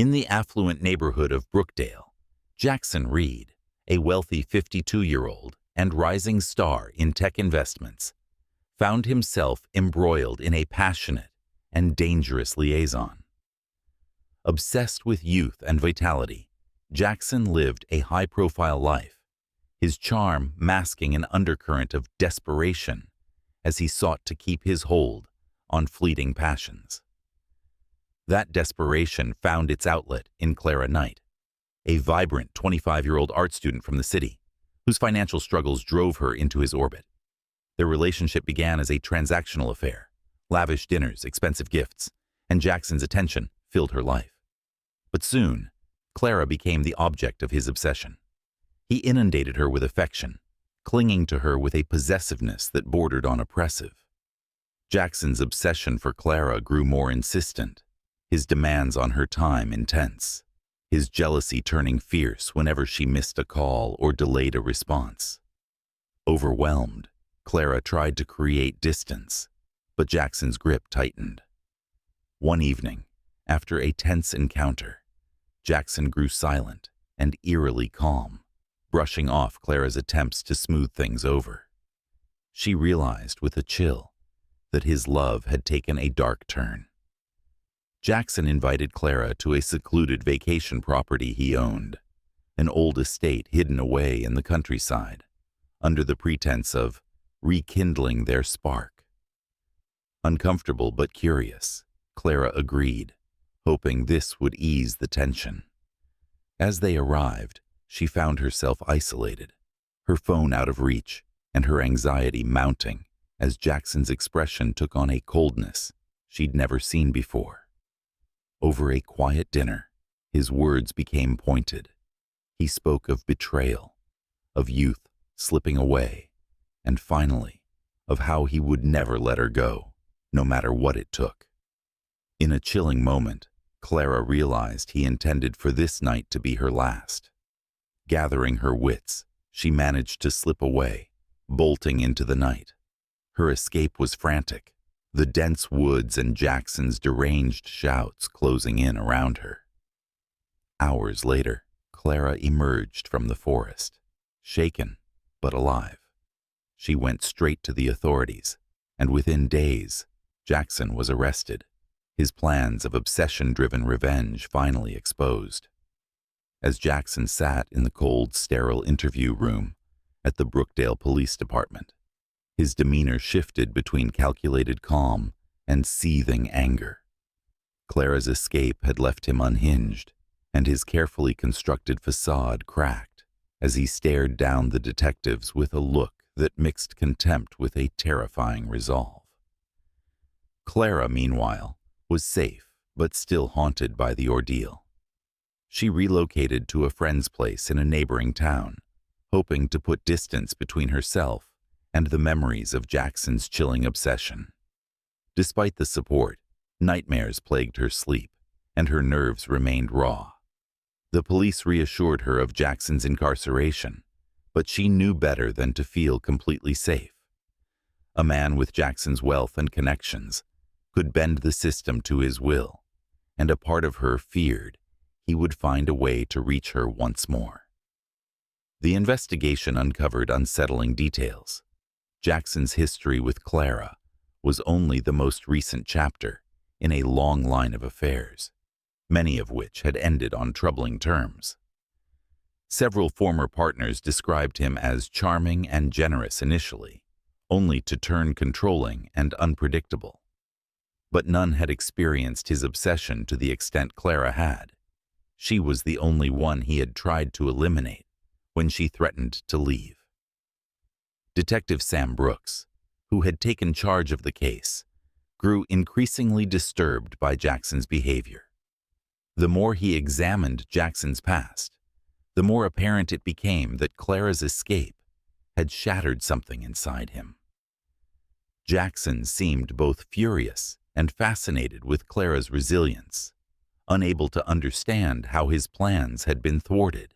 In the affluent neighborhood of Brookdale, Jackson Reed, a wealthy 52-year-old and rising star in tech investments, found himself embroiled in a passionate and dangerous liaison. Obsessed with youth and vitality, Jackson lived a high-profile life, his charm masking an undercurrent of desperation as he sought to keep his hold on fleeting passions. That desperation found its outlet in Clara Knight, a vibrant 25-year-old art student from the city, whose financial struggles drove her into his orbit. Their relationship began as a transactional affair, lavish dinners, expensive gifts, and Jackson's attention filled her life. But soon, Clara became the object of his obsession. He inundated her with affection, clinging to her with a possessiveness that bordered on oppressive. Jackson's obsession for Clara grew more insistent, his demands on her time intense, his jealousy turning fierce whenever she missed a call or delayed a response. Overwhelmed, Clara tried to create distance, but Jackson's grip tightened. One evening, after a tense encounter, Jackson grew silent and eerily calm, brushing off Clara's attempts to smooth things over. She realized with a chill that his love had taken a dark turn. Jackson invited Clara to a secluded vacation property he owned, an old estate hidden away in the countryside, under the pretense of rekindling their spark. Uncomfortable but curious, Clara agreed, hoping this would ease the tension. As they arrived, she found herself isolated, her phone out of reach, and her anxiety mounting as Jackson's expression took on a coldness she'd never seen before. Over a quiet dinner, his words became pointed. He spoke of betrayal, of youth slipping away, and finally, of how he would never let her go, no matter what it took. In a chilling moment, Clara realized he intended for this night to be her last. Gathering her wits, she managed to slip away, bolting into the night. Her escape was frantic, the dense woods and Jackson's deranged shouts closing in around her. Hours later, Clara emerged from the forest, shaken but alive. She went straight to the authorities, and within days, Jackson was arrested, his plans of obsession-driven revenge finally exposed. As Jackson sat in the cold, sterile interview room at the Brookdale Police Department, his demeanor shifted between calculated calm and seething anger. Clara's escape had left him unhinged, and his carefully constructed facade cracked as he stared down the detectives with a look that mixed contempt with a terrifying resolve. Clara, meanwhile, was safe but still haunted by the ordeal. She relocated to a friend's place in a neighboring town, hoping to put distance between herself and the memories of Jackson's chilling obsession. Despite the support, nightmares plagued her sleep, and her nerves remained raw. The police reassured her of Jackson's incarceration, but she knew better than to feel completely safe. A man with Jackson's wealth and connections could bend the system to his will, and a part of her feared he would find a way to reach her once more. The investigation uncovered unsettling details. Jackson's history with Clara was only the most recent chapter in a long line of affairs, many of which had ended on troubling terms. Several former partners described him as charming and generous initially, only to turn controlling and unpredictable. But none had experienced his obsession to the extent Clara had. She was the only one he had tried to eliminate when she threatened to leave. Detective Sam Brooks, who had taken charge of the case, grew increasingly disturbed by Jackson's behavior. The more he examined Jackson's past, the more apparent it became that Clara's escape had shattered something inside him. Jackson seemed both furious and fascinated with Clara's resilience, unable to understand how his plans had been thwarted.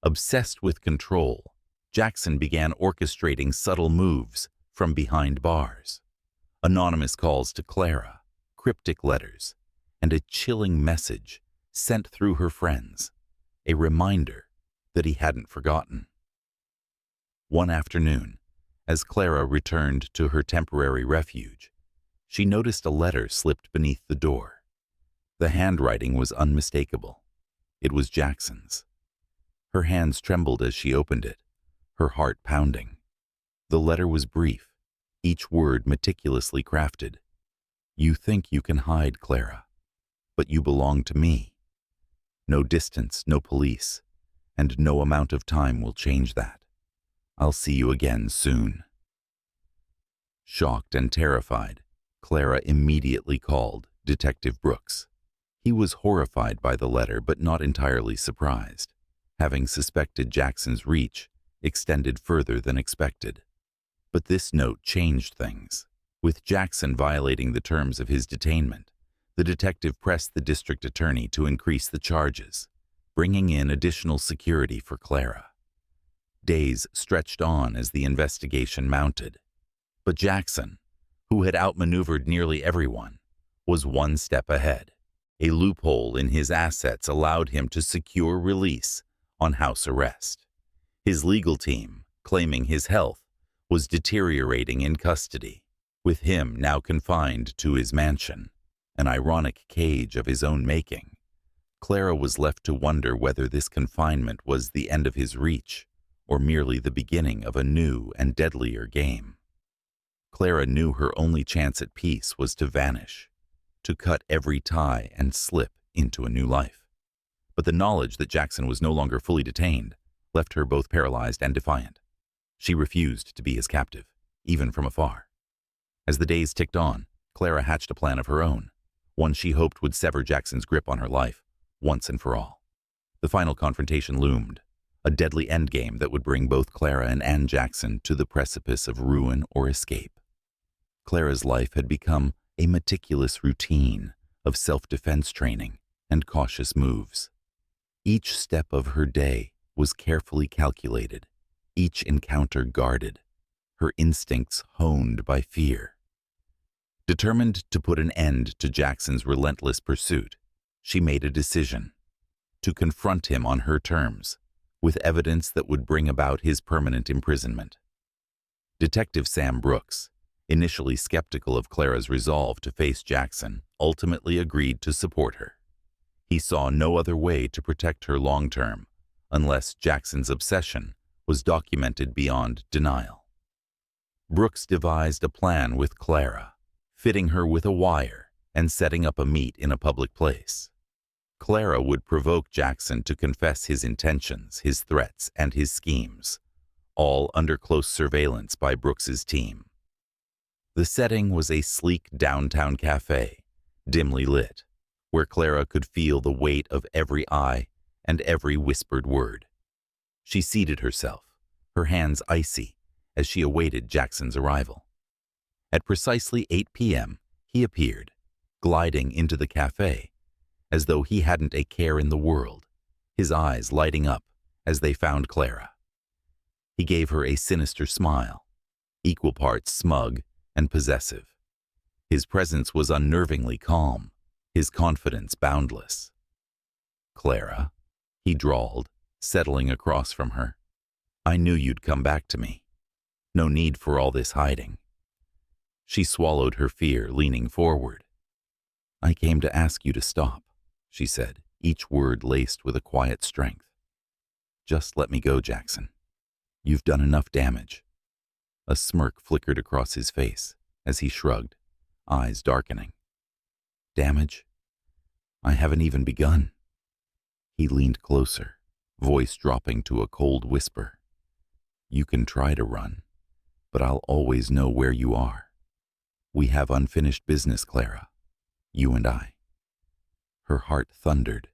Obsessed with control, Jackson began orchestrating subtle moves from behind bars, anonymous calls to Clara, cryptic letters, and a chilling message sent through her friends, a reminder that he hadn't forgotten. One afternoon, as Clara returned to her temporary refuge, she noticed a letter slipped beneath the door. The handwriting was unmistakable. It was Jackson's. Her hands trembled as she opened it, her heart pounding. The letter was brief, each word meticulously crafted. "You think you can hide, Clara, but you belong to me. No distance, no police, and no amount of time will change that. I'll see you again soon." Shocked and terrified, Clara immediately called Detective Brooks. He was horrified by the letter, but not entirely surprised, having suspected Jackson's reach extended further than expected. But this note changed things. With Jackson violating the terms of his detainment, the detective pressed the district attorney to increase the charges, bringing in additional security for Clara. Days stretched on as the investigation mounted. But Jackson, who had outmaneuvered nearly everyone, was one step ahead. A loophole in his assets allowed him to secure release on house arrest. His legal team, claiming his health, was deteriorating in custody, with him now confined to his mansion, an ironic cage of his own making. Clara was left to wonder whether this confinement was the end of his reach, or merely the beginning of a new and deadlier game. Clara knew her only chance at peace was to vanish, to cut every tie and slip into a new life. But the knowledge that Jackson was no longer fully detained left her both paralyzed and defiant. She refused to be his captive, even from afar. As the days ticked on, Clara hatched a plan of her own, one she hoped would sever Jackson's grip on her life, once and for all. The final confrontation loomed, a deadly endgame that would bring both Clara and Anne Jackson to the precipice of ruin or escape. Clara's life had become a meticulous routine of self-defense training and cautious moves. Each step of her day was carefully calculated, each encounter guarded, her instincts honed by fear. Determined to put an end to Jackson's relentless pursuit, she made a decision: to confront him on her terms, with evidence that would bring about his permanent imprisonment. Detective Sam Brooks, initially skeptical of Clara's resolve to face Jackson, ultimately agreed to support her. He saw no other way to protect her long-term, unless Jackson's obsession was documented beyond denial. Brooks devised a plan with Clara, fitting her with a wire and setting up a meet in a public place. Clara would provoke Jackson to confess his intentions, his threats, and his schemes, all under close surveillance by Brooks's team. The setting was a sleek downtown cafe, dimly lit, where Clara could feel the weight of every eye and every whispered word. She seated herself, her hands icy, as she awaited Jackson's arrival. At precisely 8 p.m., he appeared, gliding into the cafe, as though he hadn't a care in the world, his eyes lighting up as they found Clara. He gave her a sinister smile, equal parts smug and possessive. His presence was unnervingly calm, his confidence boundless. "Clara," he drawled, settling across from her, "I knew you'd come back to me. No need for all this hiding." She swallowed her fear, leaning forward. "I came to ask you to stop," she said, each word laced with a quiet strength. "Just let me go, Jackson. You've done enough damage." A smirk flickered across his face as he shrugged, eyes darkening. "Damage? I haven't even begun." He leaned closer, voice dropping to a cold whisper. "You can try to run, but I'll always know where you are. We have unfinished business, Clara, you and I." Her heart thundered,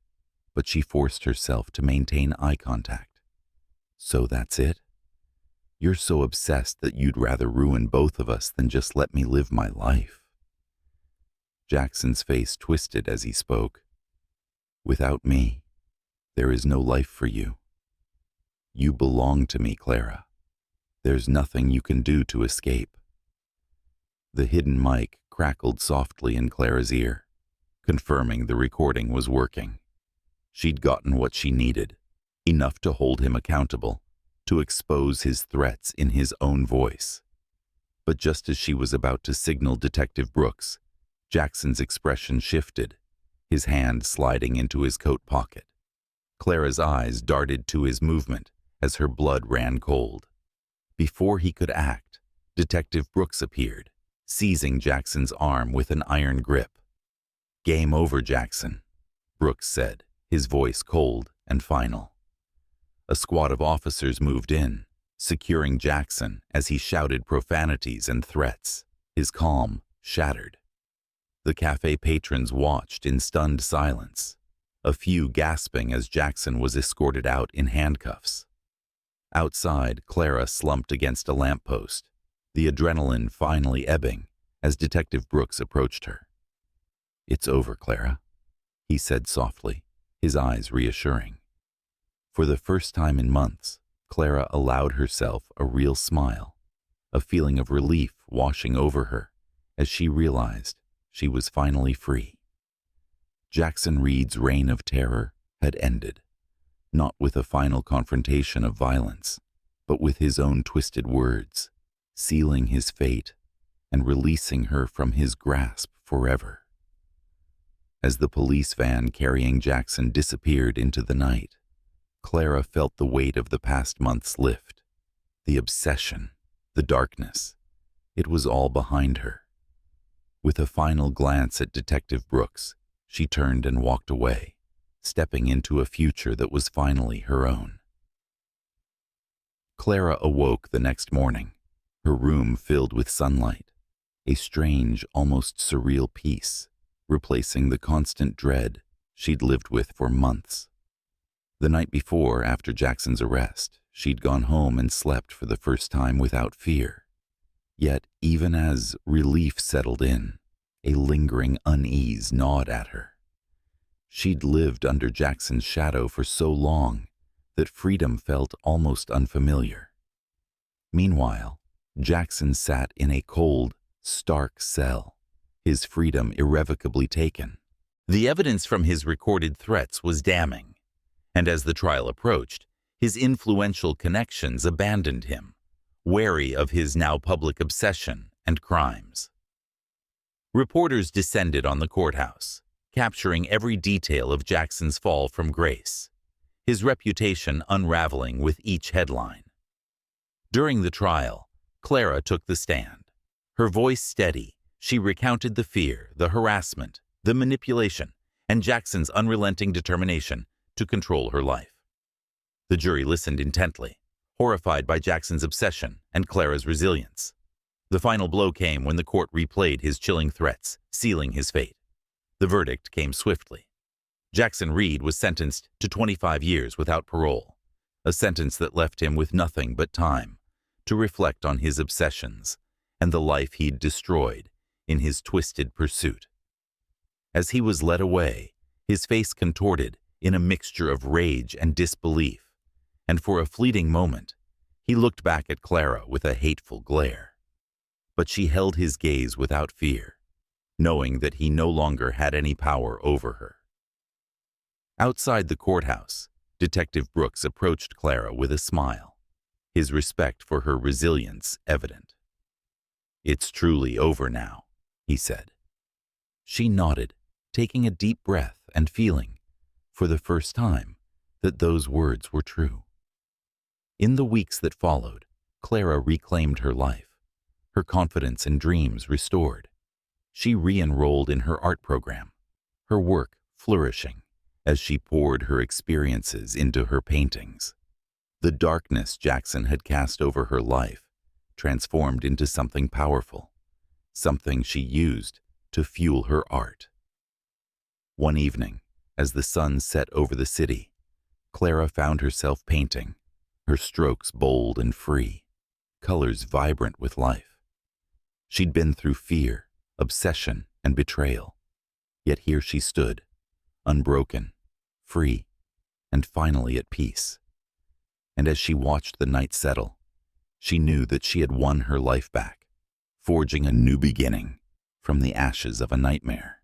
but she forced herself to maintain eye contact. "So that's it? You're so obsessed that you'd rather ruin both of us than just let me live my life." Jackson's face twisted as he spoke. "Without me, there is no life for you. You belong to me, Clara. There's nothing you can do to escape." The hidden mic crackled softly in Clara's ear, confirming the recording was working. She'd gotten what she needed, enough to hold him accountable, to expose his threats in his own voice. But just as she was about to signal Detective Brooks, Jackson's expression shifted, his hand sliding into his coat pocket. Clara's eyes darted to his movement as her blood ran cold. Before he could act, Detective Brooks appeared, seizing Jackson's arm with an iron grip. "Game over, Jackson," Brooks said, his voice cold and final. A squad of officers moved in, securing Jackson as he shouted profanities and threats, his calm shattered. The cafe patrons watched in stunned silence, a few gasping as Jackson was escorted out in handcuffs. Outside, Clara slumped against a lamppost, the adrenaline finally ebbing as Detective Brooks approached her. "It's over, Clara," he said softly, his eyes reassuring. For the first time in months, Clara allowed herself a real smile, a feeling of relief washing over her as she realized she was finally free. Jackson Reed's reign of terror had ended, not with a final confrontation of violence, but with his own twisted words, sealing his fate and releasing her from his grasp forever. As the police van carrying Jackson disappeared into the night, Clara felt the weight of the past months lift. The obsession, the darkness, it was all behind her. With a final glance at Detective Brooks, she turned and walked away, stepping into a future that was finally her own. Clara awoke the next morning, her room filled with sunlight, a strange, almost surreal peace, replacing the constant dread she'd lived with for months. The night before, after Jackson's arrest, she'd gone home and slept for the first time without fear. Yet, even as relief settled in, a lingering unease gnawed at her. She'd lived under Jackson's shadow for so long that freedom felt almost unfamiliar. Meanwhile, Jackson sat in a cold, stark cell, his freedom irrevocably taken. The evidence from his recorded threats was damning, and as the trial approached, his influential connections abandoned him, wary of his now public obsession and crimes. Reporters descended on the courthouse, capturing every detail of Jackson's fall from grace, his reputation unraveling with each headline. During the trial, Clara took the stand. Her voice steady, she recounted the fear, the harassment, the manipulation, and Jackson's unrelenting determination to control her life. The jury listened intently, horrified by Jackson's obsession and Clara's resilience. The final blow came when the court replayed his chilling threats, sealing his fate. The verdict came swiftly. Jackson Reed was sentenced to 25 years without parole, a sentence that left him with nothing but time to reflect on his obsessions and the life he'd destroyed in his twisted pursuit. As he was led away, his face contorted in a mixture of rage and disbelief, and for a fleeting moment, he looked back at Clara with a hateful glare. But she held his gaze without fear, knowing that he no longer had any power over her. Outside the courthouse, Detective Brooks approached Clara with a smile, his respect for her resilience evident. "It's truly over now," he said. She nodded, taking a deep breath and feeling, for the first time, that those words were true. In the weeks that followed, Clara reclaimed her life, her confidence and dreams restored. She re-enrolled in her art program, her work flourishing as she poured her experiences into her paintings. The darkness Jackson had cast over her life transformed into something powerful, something she used to fuel her art. One evening, as the sun set over the city, Clara found herself painting, her strokes bold and free, colors vibrant with life. She'd been through fear, obsession, and betrayal, yet here she stood, unbroken, free, and finally at peace. And as she watched the night settle, she knew that she had won her life back, forging a new beginning from the ashes of a nightmare.